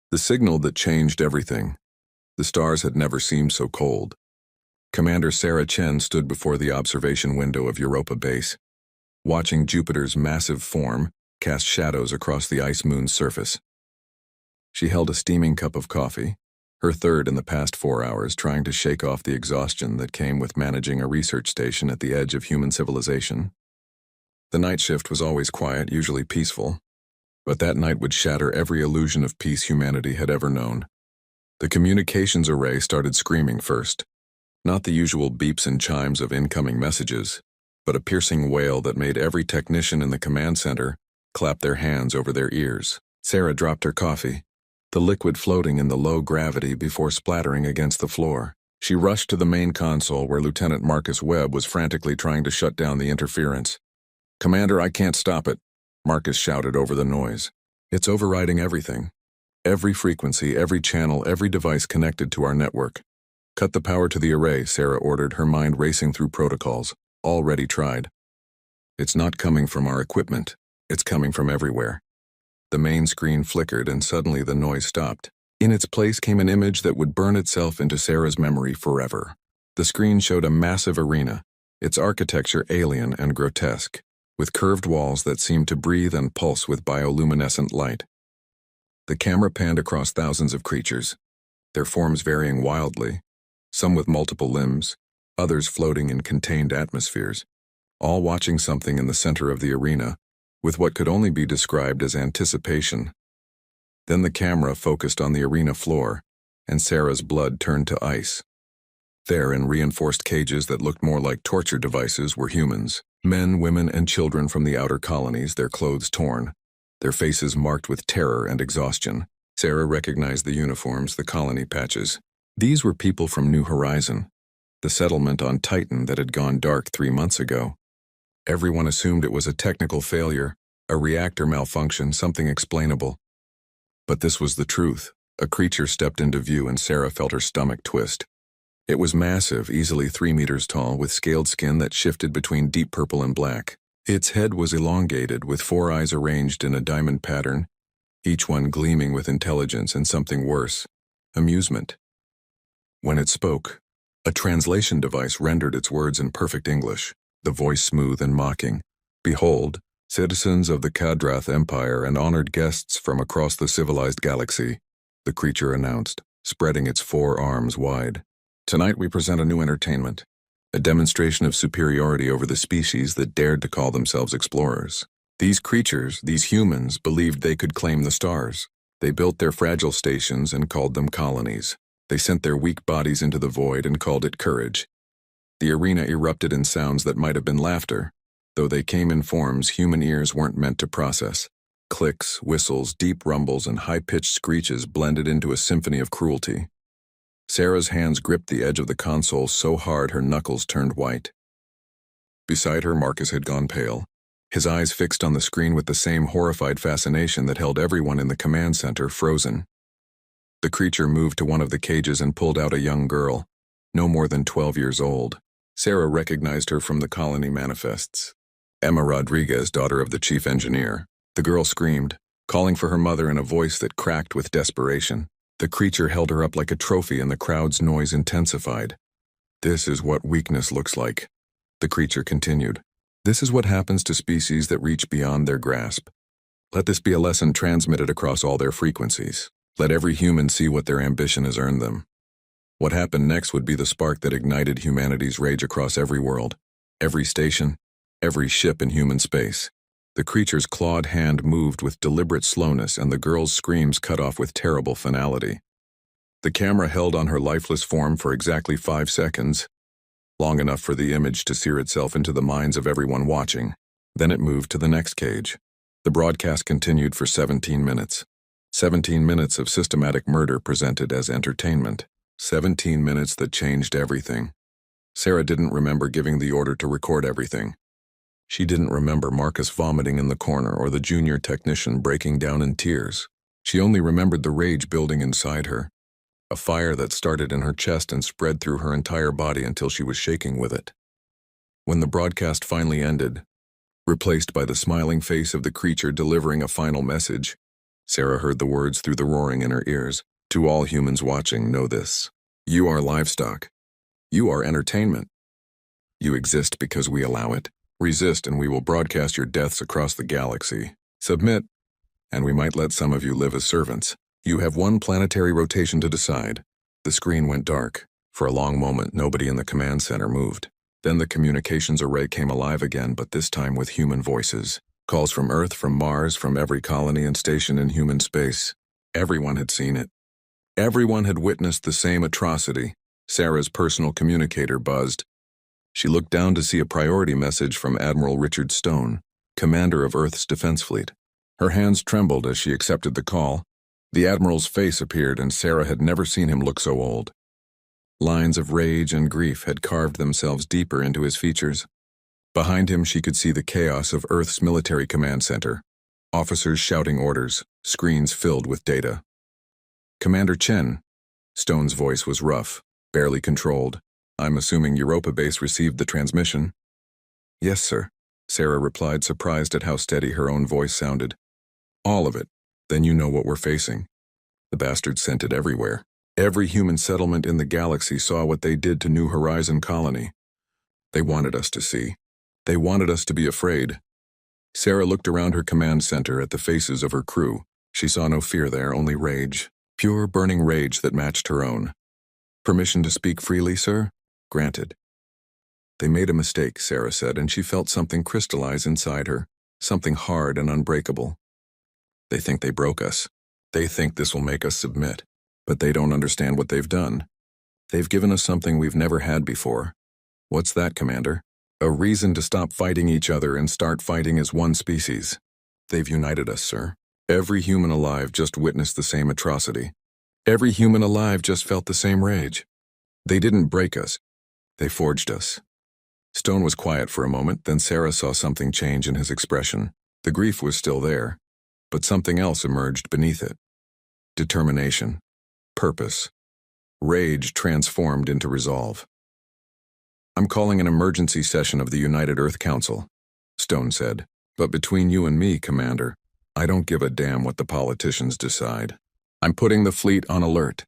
The signal that changed everything. The stars had never seemed so cold. Commander Sarah Chen stood before the observation window of Europa Base, watching Jupiter's massive form cast shadows across the ice moon's surface. She held a steaming cup of coffee, her third in the past 4 hours, trying to shake off the exhaustion that came with managing a research station at the edge of human civilization. The night shift was always quiet, usually peaceful, but that night would shatter every illusion of peace humanity had ever known. The communications array started screaming first, not the usual beeps and chimes of incoming messages, but a piercing wail that made every technician in the command center clap their hands over their ears. Sarah dropped her coffee, the liquid floating in the low gravity before splattering against the floor. She rushed to the main console where Lieutenant Marcus Webb was frantically trying to shut down the interference. "Commander, I can't stop it," Marcus shouted over the noise. "It's overriding everything. Every frequency, every channel, every device connected to our network. Cut the power to the array," Sarah ordered, her mind racing through protocols, already tried. "It's not coming from our equipment. It's coming from everywhere." The main screen flickered and suddenly the noise stopped. In its place came an image that would burn itself into Sarah's memory forever. The screen showed a massive arena, its architecture alien and grotesque, with curved walls that seemed to breathe and pulse with bioluminescent light. The camera panned across thousands of creatures, their forms varying wildly, some with multiple limbs, others floating in contained atmospheres, all watching something in the center of the arena, with what could only be described as anticipation. Then the camera focused on the arena floor, and Sarah's blood turned to ice. There, in reinforced cages that looked more like torture devices, were humans, men, women, and children from the outer colonies, their clothes torn, their faces marked with terror and exhaustion. Sarah recognized the uniforms, the colony patches. These were people from New Horizon, the settlement on Titan that had gone dark 3 months ago. Everyone assumed it was a technical failure, a reactor malfunction, something explainable. But this was the truth. A creature stepped into view and Sarah felt her stomach twist. It was massive, easily 3 meters tall, with scaled skin that shifted between deep purple and black. Its head was elongated, with 4 eyes arranged in a diamond pattern, each one gleaming with intelligence and something worse, amusement. When it spoke, a translation device rendered its words in perfect English, the voice smooth and mocking. "Behold, citizens of the Kadrath Empire and honored guests from across the civilized galaxy," the creature announced, spreading its 4 arms wide. "Tonight we present a new entertainment, a demonstration of superiority over the species that dared to call themselves explorers. These creatures, these humans, believed they could claim the stars. They built their fragile stations and called them colonies. They sent their weak bodies into the void and called it courage." The arena erupted in sounds that might have been laughter, though they came in forms human ears weren't meant to process. Clicks, whistles, deep rumbles, and high-pitched screeches blended into a symphony of cruelty. Sarah's hands gripped the edge of the console so hard her knuckles turned white. Beside her, Marcus had gone pale, his eyes fixed on the screen with the same horrified fascination that held everyone in the command center frozen. The creature moved to one of the cages and pulled out a young girl, no more than 12 years old. Sarah recognized her from the colony manifests. Emma Rodriguez, daughter of the chief engineer. The girl screamed, calling for her mother in a voice that cracked with desperation. The creature held her up like a trophy and the crowd's noise intensified. "This is what weakness looks like," the creature continued. "This is what happens to species that reach beyond their grasp. Let this be a lesson transmitted across all their frequencies. Let every human see what their ambition has earned them." What happened next would be the spark that ignited humanity's rage across every world, every station, every ship in human space. The creature's clawed hand moved with deliberate slowness and the girl's screams cut off with terrible finality. The camera held on her lifeless form for exactly 5 seconds, long enough for the image to sear itself into the minds of everyone watching. Then it moved to the next cage. The broadcast continued for 17 minutes. 17 minutes of systematic murder presented as entertainment. 17 minutes that changed everything. Sarah didn't remember giving the order to record everything. She didn't remember Marcus vomiting in the corner or the junior technician breaking down in tears. She only remembered the rage building inside her, a fire that started in her chest and spread through her entire body until she was shaking with it. When the broadcast finally ended, replaced by the smiling face of the creature delivering a final message, Sarah heard the words through the roaring in her ears. To all humans watching, know this. You are livestock. You are entertainment. You exist because we allow it. Resist and we will broadcast your deaths across the galaxy. Submit, and we might let some of you live as servants. You have one planetary rotation to decide. The screen went dark. For a long moment, nobody in the command center moved. Then the communications array came alive again, but this time with human voices. Calls from Earth, from Mars, from every colony and station in human space. Everyone had seen it. Everyone had witnessed the same atrocity. Sarah's personal communicator buzzed. She looked down to see a priority message from Admiral Richard Stone, commander of Earth's defense fleet. Her hands trembled as she accepted the call. The Admiral's face appeared, and Sarah had never seen him look so old. Lines of rage and grief had carved themselves deeper into his features. Behind him she could see the chaos of Earth's military command center. Officers shouting orders, screens filled with data. Commander Chen. Stone's voice was rough, barely controlled. I'm assuming Europa Base received the transmission. Yes, sir, Sarah replied, surprised at how steady her own voice sounded. All of it. Then you know what we're facing. The bastards sent it everywhere. Every human settlement in the galaxy saw what they did to New Horizon Colony. They wanted us to see. They wanted us to be afraid. Sarah looked around her command center at the faces of her crew. She saw no fear there, only rage. Pure, burning rage that matched her own. Permission to speak freely, sir? Granted. They made a mistake, Sarah said, and she felt something crystallize inside her, something hard and unbreakable. They think they broke us. They think this will make us submit, but they don't understand what they've done. They've given us something we've never had before. What's that, Commander? A reason to stop fighting each other and start fighting as one species. They've united us, sir. Every human alive just witnessed the same atrocity. Every human alive just felt the same rage. They didn't break us. They forged us. Stone was quiet for a moment, then Sarah saw something change in his expression. The grief was still there, but something else emerged beneath it. Determination. Purpose. Rage transformed into resolve. I'm calling an emergency session of the United Earth Council, Stone said. But between you and me, Commander, I don't give a damn what the politicians decide. I'm putting the fleet on alert.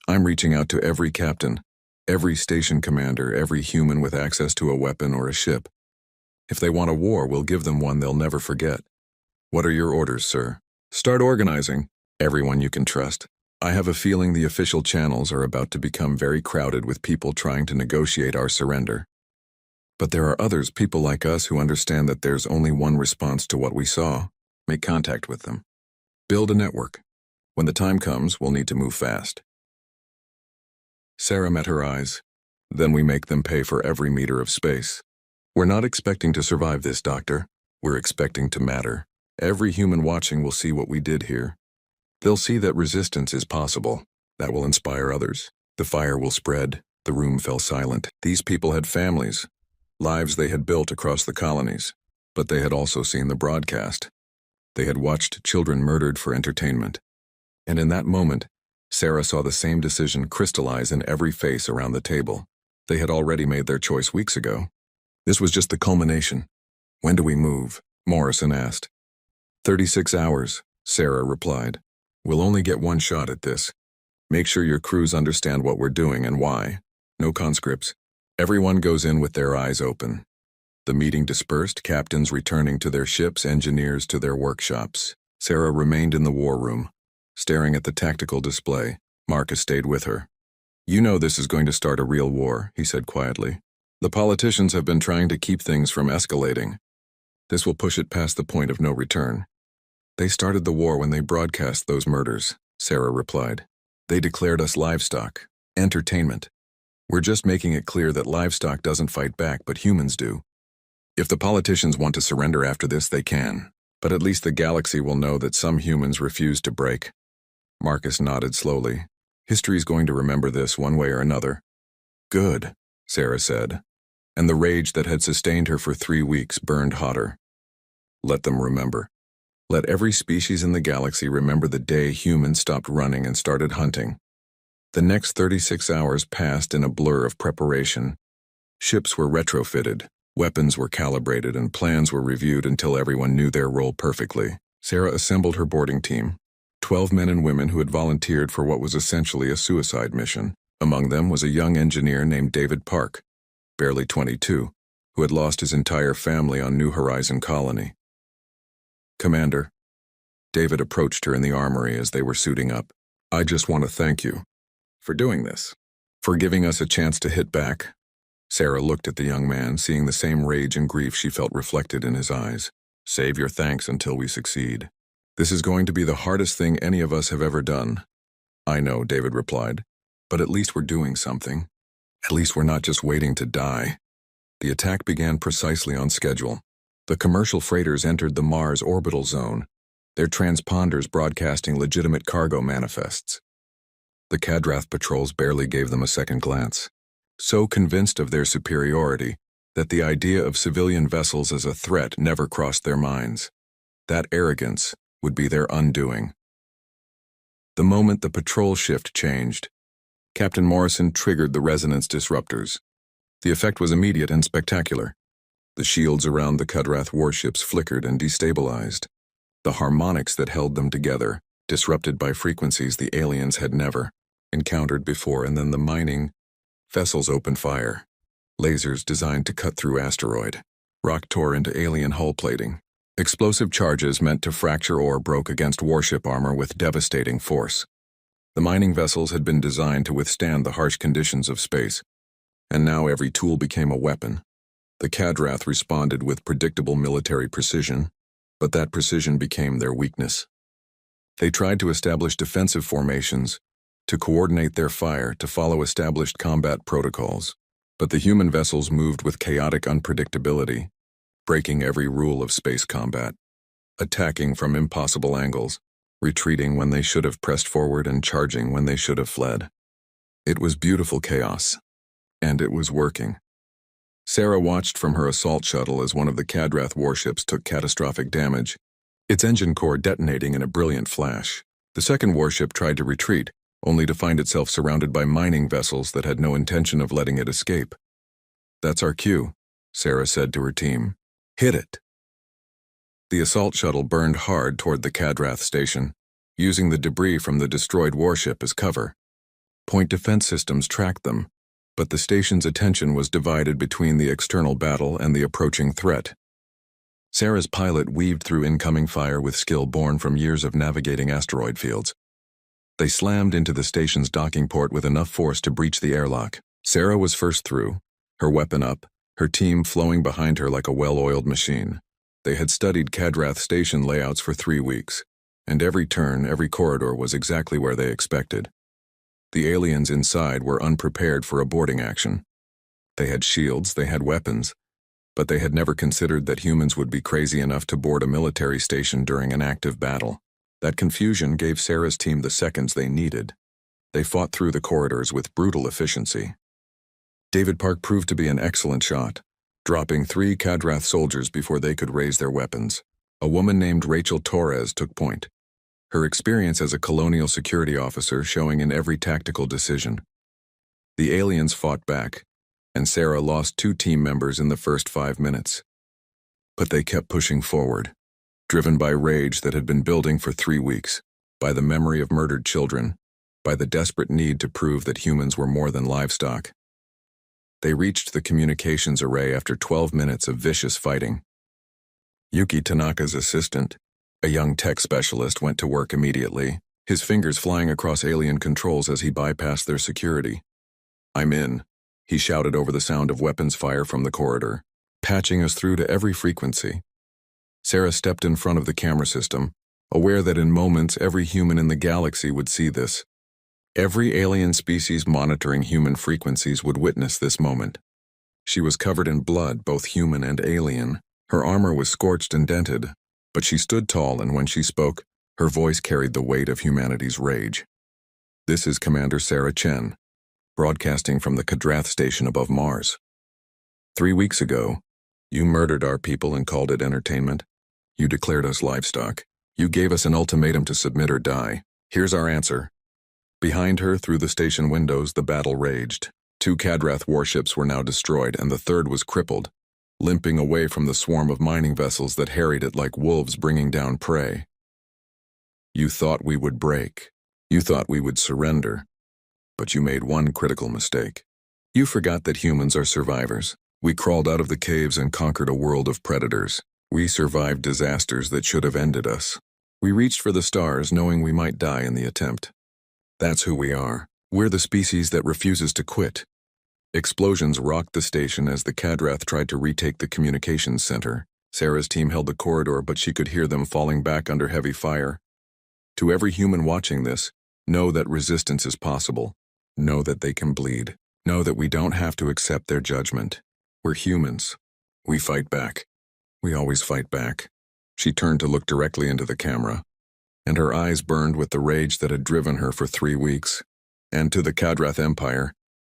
I'm reaching out to every captain, every station commander, every human with access to a weapon or a ship. If they want a war, we'll give them one they'll never forget. What are your orders, sir? Start organizing. Everyone you can trust. I have a feeling the official channels are about to become very crowded with people trying to negotiate our surrender. But there are others, people like us, who understand that there's only one response to what we saw. Make contact with them. Build a network. When the time comes, we'll need to move fast. Sarah met her eyes. Then we make them pay for every meter of space. We're not expecting to survive this, Doctor. We're expecting to matter. Every human watching will see what we did here. They'll see that resistance is possible. That will inspire others. The fire will spread. The room fell silent. These people had families, lives they had built across the colonies, but they had also seen the broadcast. They had watched children murdered for entertainment. And in that moment, Sarah saw the same decision crystallize in every face around the table. They had already made their choice weeks ago. This was just the culmination. When do we move? Morrison asked. 36 hours, Sarah replied. We'll only get one shot at this. Make sure your crews understand what we're doing and why. No conscripts. Everyone goes in with their eyes open. The meeting dispersed, captains returning to their ships, engineers to their workshops. Sarah remained in the war room, staring at the tactical display. Marcus stayed with her. You know this is going to start a real war, he said quietly. The politicians have been trying to keep things from escalating. This will push it past the point of no return. They started the war when they broadcast those murders, Sarah replied. They declared us livestock, entertainment. We're just making it clear that livestock doesn't fight back, but humans do. If the politicians want to surrender after this, they can. But at least the galaxy will know that some humans refused to break. Marcus nodded slowly. History's going to remember this one way or another. Good, Sarah said. And the rage that had sustained her for 3 weeks burned hotter. Let them remember. Let every species in the galaxy remember the day humans stopped running and started hunting. The next 36 hours passed in a blur of preparation. Ships were retrofitted, weapons were calibrated, and plans were reviewed until everyone knew their role perfectly. Sarah assembled her boarding team. 12 men and women who had volunteered for what was essentially a suicide mission. Among them was a young engineer named David Park, barely 22, who had lost his entire family on New Horizon Colony. "Commander," David approached her in the armory as they were suiting up. "I just want to thank you for doing this, for giving us a chance to hit back." Sarah looked at the young man, seeing the same rage and grief she felt reflected in his eyes. "Save your thanks until we succeed. This is going to be the hardest thing any of us have ever done." "I know," David replied, "but at least we're doing something. At least we're not just waiting to die." The attack began precisely on schedule. The commercial freighters entered the Mars orbital zone, their transponders broadcasting legitimate cargo manifests. The Kadrath patrols barely gave them a second glance, so convinced of their superiority that the idea of civilian vessels as a threat never crossed their minds. That arrogance would be their undoing. The moment the patrol shift changed, Captain Morrison triggered the resonance disruptors. The effect was immediate and spectacular. The shields around the Kadrath warships flickered and destabilized. The harmonics that held them together, disrupted by frequencies the aliens had never encountered before, and then the mining vessels opened fire. Lasers designed to cut through asteroid. Rock tore into alien hull plating. Explosive charges meant to fracture ore broke against warship armor with devastating force. The mining vessels had been designed to withstand the harsh conditions of space, and now every tool became a weapon. The Kadrath responded with predictable military precision, but that precision became their weakness. They tried to establish defensive formations, to coordinate their fire, to follow established combat protocols, but the human vessels moved with chaotic unpredictability, breaking every rule of space combat, attacking from impossible angles, retreating when they should have pressed forward and charging when they should have fled. It was beautiful chaos, and it was working. Sarah watched from her assault shuttle as one of the Kadrath warships took catastrophic damage, its engine core detonating in a brilliant flash. The second warship tried to retreat, only to find itself surrounded by mining vessels that had no intention of letting it escape. "That's our cue," Sarah said to her team. "Hit it." The assault shuttle burned hard toward the Kadrath station, using the debris from the destroyed warship as cover. Point defense systems tracked them, but the station's attention was divided between the external battle and the approaching threat. Sarah's pilot weaved through incoming fire with skill born from years of navigating asteroid fields. They slammed into the station's docking port with enough force to breach the airlock. Sarah was first through, her weapon up, her team flowing behind her like a well-oiled machine. They had studied Kadrath station layouts for 3 weeks, and every turn, every corridor was exactly where they expected. The aliens inside were unprepared for a boarding action. They had shields, they had weapons, but they had never considered that humans would be crazy enough to board a military station during an active battle. That confusion gave Sarah's team the seconds they needed. They fought through the corridors with brutal efficiency. David Park proved to be an excellent shot, dropping 3 Kadrath soldiers before they could raise their weapons. A woman named Rachel Torres took point, her experience as a colonial security officer showing in every tactical decision. The aliens fought back, and Sarah lost 2 team members in the first 5 minutes. But they kept pushing forward, driven by rage that had been building for 3 weeks, by the memory of murdered children, by the desperate need to prove that humans were more than livestock. They reached the communications array after 12 minutes of vicious fighting. Yuki Tanaka's assistant, a young tech specialist, went to work immediately, his fingers flying across alien controls as he bypassed their security. "I'm in," he shouted over the sound of weapons fire from the corridor, patching us through to every frequency. Sarah stepped in front of the camera system, aware that in moments every human in the galaxy would see this. Every alien species monitoring human frequencies would witness this moment. She was covered in blood, both human and alien. Her armor was scorched and dented, but she stood tall, and when she spoke, her voice carried the weight of humanity's rage. "This is Commander Sarah Chen, broadcasting from the Kadrath station above Mars. 3 weeks ago, you murdered our people and called it entertainment. You declared us livestock. You gave us an ultimatum to submit or die. Here's our answer." Behind her, through the station windows, the battle raged. 2 Kadrath warships were now destroyed, and the third was crippled, limping away from the swarm of mining vessels that harried it like wolves bringing down prey. You thought we would break. You thought we would surrender. But you made one critical mistake. You forgot that humans are survivors. We crawled out of the caves and conquered a world of predators. We survived disasters that should have ended us. We reached for the stars knowing we might die in the attempt. That's who we are. We're the species that refuses to quit. Explosions rocked the station as the Cadrath tried to retake the communications center. Sarah's team held the corridor, but she could hear them falling back under heavy fire. To every human watching this, know that resistance is possible. Know that they can bleed. Know that we don't have to accept their judgment. We're humans. We fight back. We always fight back. She turned to look directly into the camera, and her eyes burned with the rage that had driven her for 3 weeks. And to the Cadrath Empire,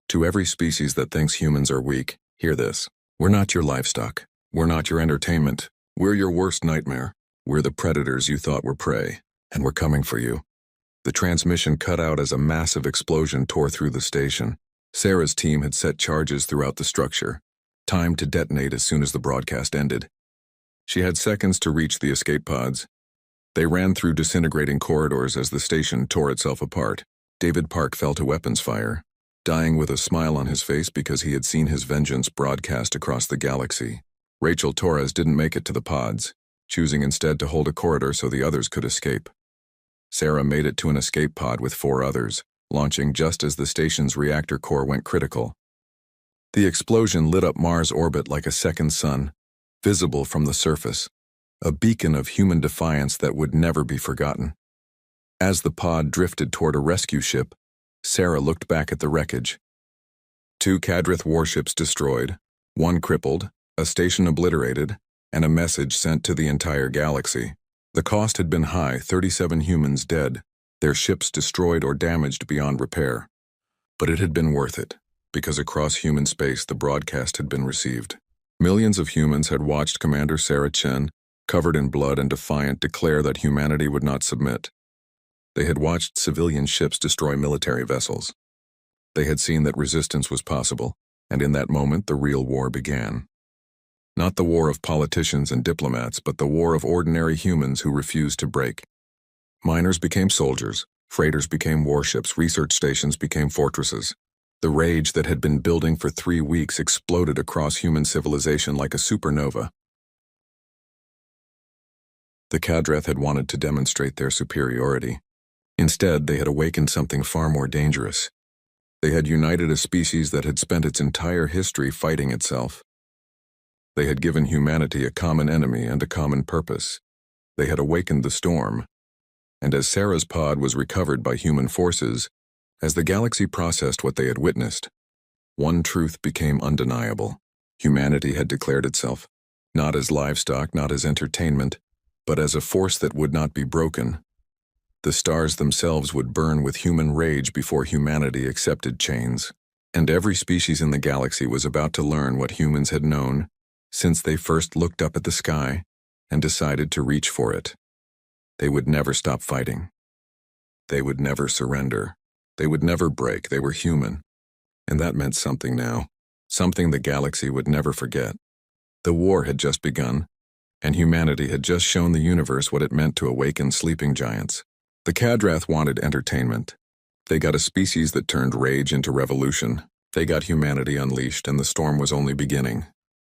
to every species that thinks humans are weak, hear this. We're not your livestock. We're not your entertainment. We're your worst nightmare. We're the predators you thought were prey, and we're coming for you. The transmission cut out as a massive explosion tore through the station. Sarah's team had set charges throughout the structure, timed to detonate as soon as the broadcast ended. She had seconds to reach the escape pods. They ran through disintegrating corridors as the station tore itself apart. David Park fell to weapons fire, dying with a smile on his face because he had seen his vengeance broadcast across the galaxy. Rachel Torres didn't make it to the pods, choosing instead to hold a corridor so the others could escape. Sarah made it to an escape pod with 4 others, launching just as the station's reactor core went critical. The explosion lit up Mars' orbit like a second sun, visible from the surface, a beacon of human defiance that would never be forgotten. As the pod drifted toward a rescue ship, Sarah looked back at the wreckage. 2 Cadrath warships destroyed, 1 crippled, a station obliterated, and a message sent to the entire galaxy. The cost had been high, 37 humans dead, their ships destroyed or damaged beyond repair. But it had been worth it, because across human space the broadcast had been received. Millions of humans had watched Commander Sarah Chen, covered in blood and defiant, declare that humanity would not submit. They had watched civilian ships destroy military vessels. They had seen that resistance was possible, and in that moment the real war began. Not the war of politicians and diplomats, but the war of ordinary humans who refused to break. Miners became soldiers, freighters became warships, research stations became fortresses. The rage that had been building for 3 weeks exploded across human civilization like a supernova. The Cadrath had wanted to demonstrate their superiority. Instead, they had awakened something far more dangerous. They had united a species that had spent its entire history fighting itself. They had given humanity a common enemy and a common purpose. They had awakened the storm. And as Sarah's pod was recovered by human forces, as the galaxy processed what they had witnessed, one truth became undeniable. Humanity had declared itself, not as livestock, not as entertainment, but as a force that would not be broken. The stars themselves would burn with human rage before humanity accepted chains. And every species in the galaxy was about to learn what humans had known since they first looked up at the sky and decided to reach for it. They would never stop fighting. They would never surrender. They would never break. They were human. And that meant something now, something the galaxy would never forget. The war had just begun, and humanity had just shown the universe what it meant to awaken sleeping giants. The Cadrath wanted entertainment. They got a species that turned rage into revolution. They got humanity unleashed, and the storm was only beginning.